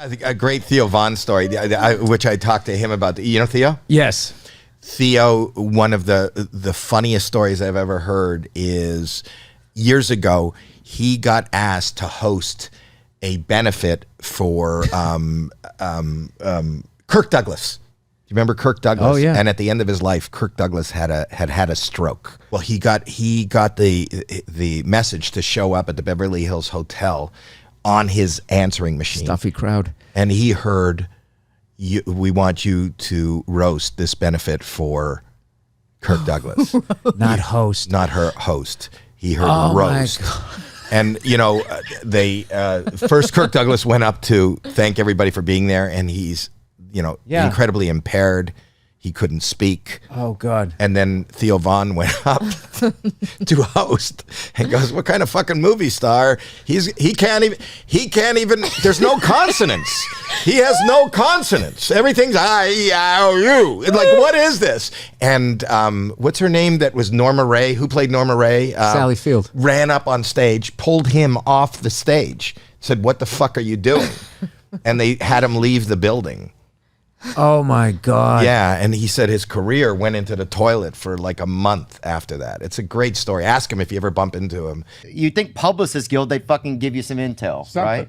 I think a great Theo Von story, which I talked to him about. You know Theo? Yes. Theo, one of the funniest stories I've ever heard is years ago, he got asked to host a benefit for Kirk Douglas. Do you remember Kirk Douglas? Oh, yeah. And at the end of his life, Kirk Douglas had a stroke. Well, he got the message to show up at the Beverly Hills Hotel on his answering machine. Stuffy crowd. And he heard, we want you to roast this benefit for Kirk Douglas. Not host. Not her host. He heard roast. And, you know, first Kirk Douglas went up to thank everybody for being there, and he's, you know, incredibly impaired. He couldn't speak. Oh, God. And then Theo Von went up to host and goes, what kind of fucking movie star? He can't even, there's no consonants. He has no consonants. Everything's I, ow, you. Like, what is this? And what's her name that was Norma Ray? Who played Norma Ray? Sally Field. Ran up on stage, pulled him off the stage, said, what the fuck are you doing? And they had him leave the building. Oh my God. Yeah, and he said his career went into the toilet for like a month after that. It's a great story. Ask him if you ever bump into him. You think Publicists Guild, they fucking give you some intel, right?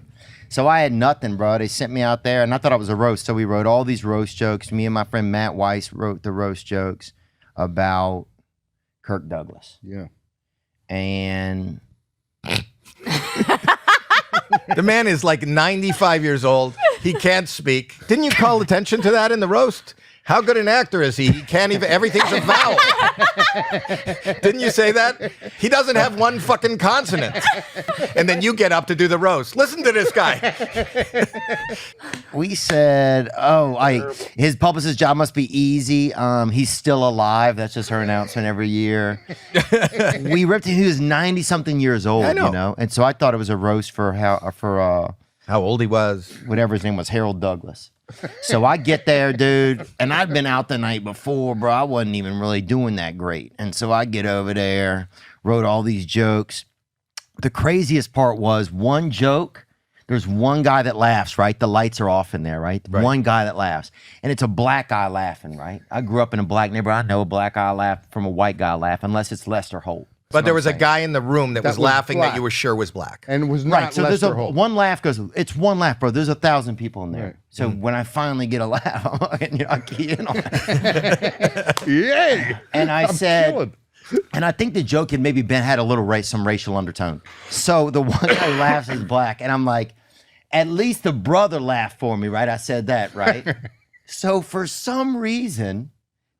So I had nothing, bro. They sent me out there, and I thought I was a roast. So we wrote all these roast jokes. Me and my friend Matt Weiss wrote the roast jokes about Kirk Douglas. Yeah. And the man is like 95 years old. He can't speak. Didn't you call attention to that in the roast? How good an actor is he? He can't even, everything's a vowel. Didn't you say that? He doesn't have one fucking consonant. And then you get up to do the roast. Listen to this guy. we said, his publicist job must be easy. He's still alive. That's just her announcement every year. We ripped him. He was 90-something years old, I know. You know? And so I thought it was a roast for how old he was. Whatever his name was, Harold Douglas. So I get there, dude, and I'd been out the night before, bro. I wasn't even really doing that great. And so I get over there, wrote all these jokes. The craziest part was one joke, there's one guy that laughs, right? The lights are off in there, right? One guy that laughs. And it's a black guy laughing, right? I grew up in a black neighborhood. I know a black guy laugh from a white guy laugh, unless it's Lester Holt. But there was a guy in the room that was laughing black. That you were sure was black. And was not So Lester there's Holt. one laugh goes, it's one laugh, bro. There's 1,000 people in there. Right. So when I finally get a laugh, I key in on it. Yay! And I said, killing. and I think the joke had maybe had a little some racial undertone. So the one guy who laughs is black. And I'm like, at least the brother laughed for me, right? I said that, right? So for some reason,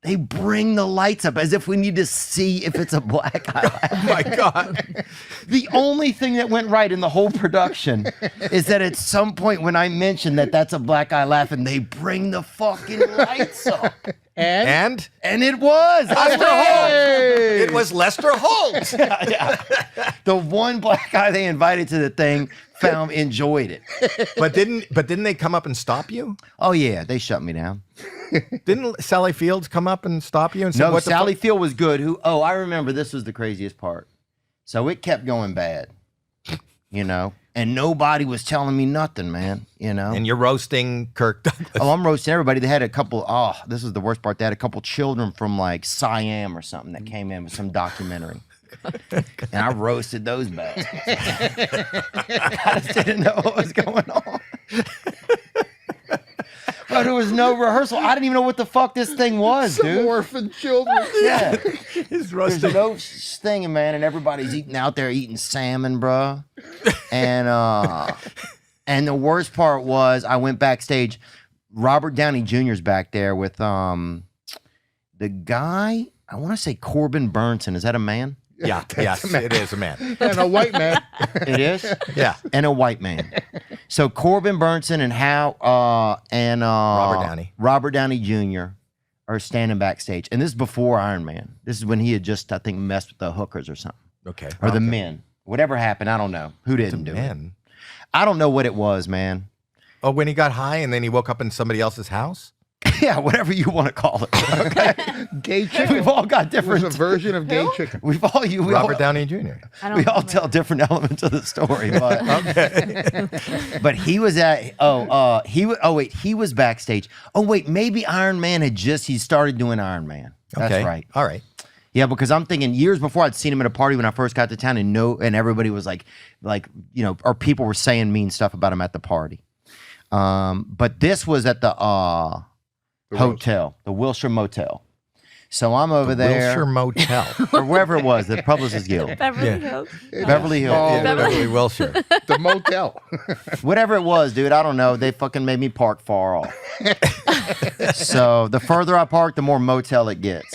they bring the lights up as if we need to see if it's a black guy. Oh my God. The only thing that went right in the whole production is that at some point when I mentioned that that's a black guy laughing, they bring the fucking lights up. And it was Lester Holt. it was Lester Holt. Yeah. The one black guy they invited to the thing enjoyed it. But didn't they come up and stop you? Oh yeah, they shut me down. Didn't Sally Fields come up and stop you and say, No, what the Sally Field was good. I remember this was the craziest part. So it kept going bad, you know, and nobody was telling me nothing, man, you know. And you're roasting Kirk Douglas. Oh, I'm roasting everybody. They had a couple, this is the worst part. They had a couple children from like Siam or something that came in with some documentary. And I roasted those bastards. I just didn't know what was going on. Bro, there was no rehearsal. I didn't even know what the fuck this thing was, Some dude. orphan children. Yeah. He's There's roasting. no thing, man, and everybody's eating out there eating salmon, bro. And the worst part was I went backstage. Robert Downey Jr.'s back there with the guy, I want to say Corbin Burnson. Is that a man? Yeah, yes, it is a man. And a white man. It is? Yeah. And a white man. So Corbin Burnson and Robert Downey Jr. are standing backstage. And this is before Iron Man. This is when he had just, I think, messed with the hookers or something. Okay. Or the men. Whatever happened, I don't know. Who didn't do it? I don't know what it was, man. Oh, when he got high and then he woke up in somebody else's house? Yeah, whatever you want to call it. Okay, Gay chicken. we've all got It was different. a version of gay chicken. We've all we Robert all, Downey Jr. I don't we all remember. tell different elements of the story, but but he was at he was backstage. Oh wait, maybe Iron Man he started doing Iron Man. That's Okay. right. All right. Yeah, because I'm thinking years before I'd seen him at a party when I first got to town, and everybody was like or people were saying mean stuff about him at the party. But this was at the hotel, the Wilshire Motel. So I'm over there, Wilshire Motel. or wherever it was, the Publishers Guild, Beverly Yeah. Hills. Beverly Hills, Oh, Yeah, Beverly Wilshire. the motel. whatever it was, dude. I don't know. They fucking made me park far off. So the further I park, the more motel it gets.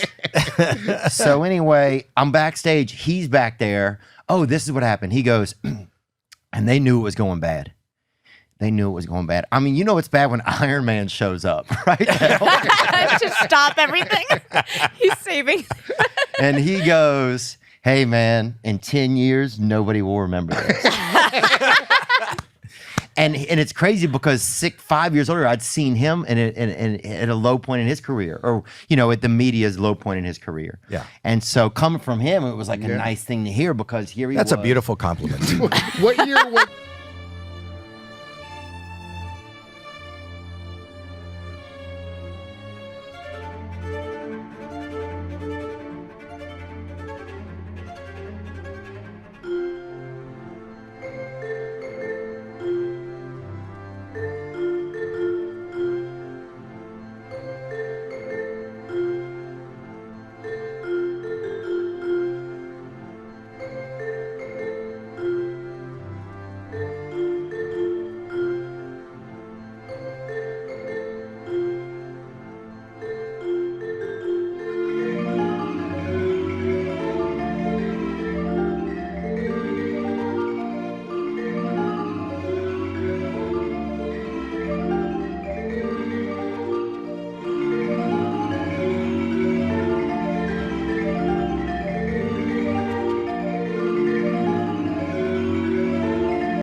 So anyway, I'm backstage. He's back there. Oh, this is what happened. He goes, and they knew it was going bad. They knew it was going bad. I mean, you know it's bad when Iron Man shows up, right? To stop everything. He's saving. And he goes, hey, man, in 10 years, nobody will remember this. And it's crazy because 5 years later, I'd seen him at a low point in his career, or, at the media's low point in his career. Yeah. And so coming from him, it was like a nice thing to hear because here he was. That's a beautiful compliment. What year was